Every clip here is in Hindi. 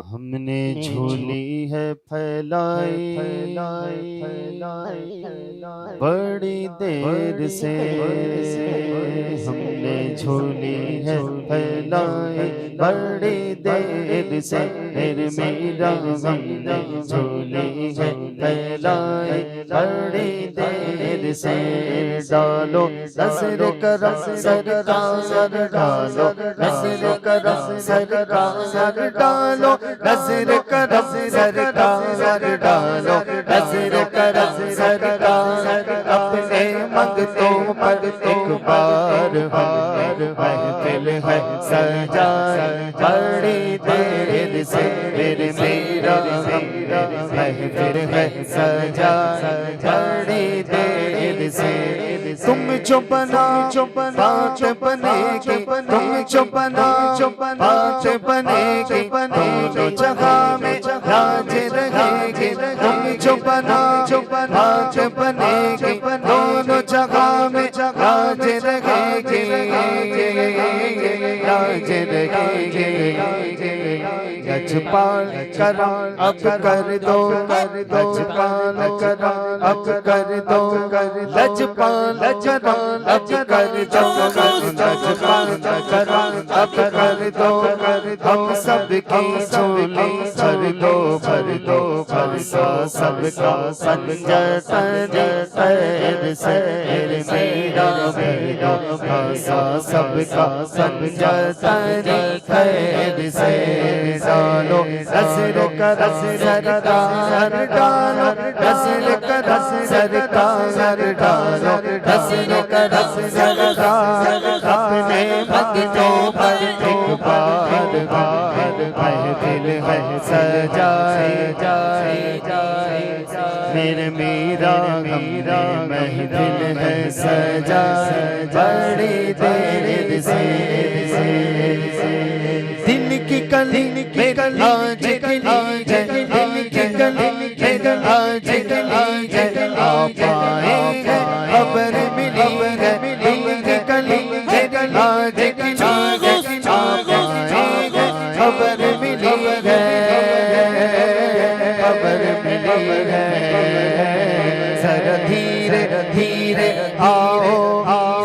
हमने झोली है फैलाई बड़ी देर से, हमने झोली है फैलाई बड़ी देर से, मेरे मेरा हमने झोली है फैलाई बड़ी देर से। डालो नज़र करम सरकार डालो, नज़र करम सरकार डालो, नज़र करम सरकार डालो, नज़र करम सरकार अपने मंगतों पर एक बार महफिल है सजा बड़ी देर से, मेरे मेरा महफिल है सजा बड़ी देर से। तुम जो बना बात बनेगी, तुम जो बना बात बनेगी, दोनों जगह में राज रहेगी। तुम जो बना बात बनेगी, दोनों जगह में राज रहेगी, राज रहेगी। लजपाल करा अब कर दो, लजपाल करा अब कर दो, लजपाल करा अब कर दो, लजपाल करा अब कर दो। हम सबकी झोली भर दो, भर दो, भर सा सबका संजय तैर से, मेरा मेरा भाषा सबका संजय तैर से। डालो नज़र करम सरकार डालो, नज़र करम सरकार डालो, नज़र करम सरकार अपने मंगतों पर एक बार महफिल है सजाए जाए, मेरे मेरा महफिल है सजा बड़ी देर से। दिन की कली आज खिली है, दिन की कली आज खिली है, आप आएंगे खबर मिली है, दिन की कली आज खिली है, आप आएंगे खबर मिली है, खबर मिली है। जरा धीरे धीरे आओ,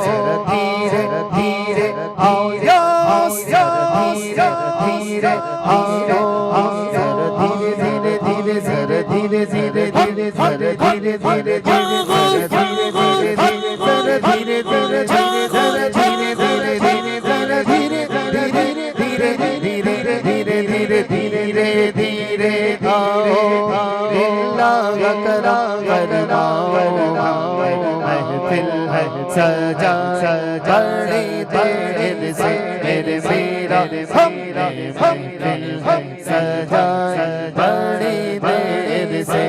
जरा धीरे धीरे आओ, धीरे आओ, जरा धीरे धीरे धीरे, जरा धीरे धीरे धीरे, जरा धीरे धीरे धीरे, जरा धीरे धीरे धीरे, जरा धीरे धीरे धीरे, जरा धीरे धीरे धीरे, धीरे धीरे धीरे धीरे आओ, लागा करा करनाओ महफिल है सजा बड़ी देर से, मेरे मेरा महफिल है सजा बड़ी देर से।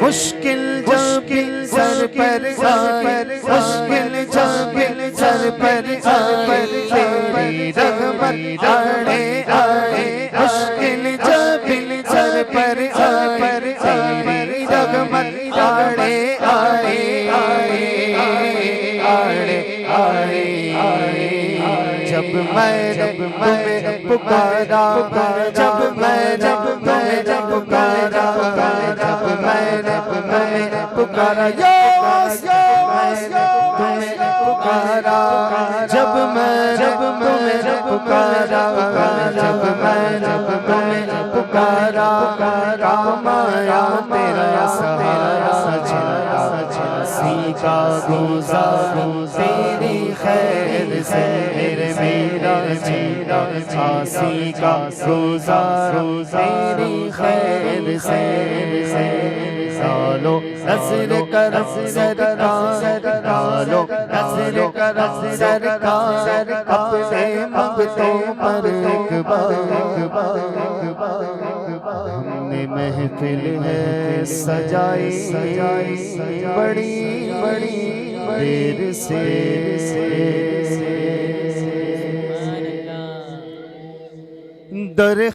मुश्किल जब सर पर आए, मुश्किल जब सर पर आए, तेरी रहमत आड़े आए, मुश्किल जब सर पर आए, तेरी रहमत आड़े आए, आड़े आए। जब मैंने तुम्हें पुकारा, जब मैंने तुम्हें पुकारा, जब मैंने तुम्हें पुकारा, तुम्हें पुकारा, जब मैंने तुम्हें पुकारा, जब मैंने तुम्हें पुकारा, माया तेरा सहारा सीखा गुज़ार तेरी खैर से, मेरे मेरा जीना फांसी का गुज़ार तेरी खैर से। डालो नज़र करम सरकार डालो, नज़र करम सरकार अपने मंगतों पर एक बार। हमने महफिल है सजाई बड़ी देर से, दर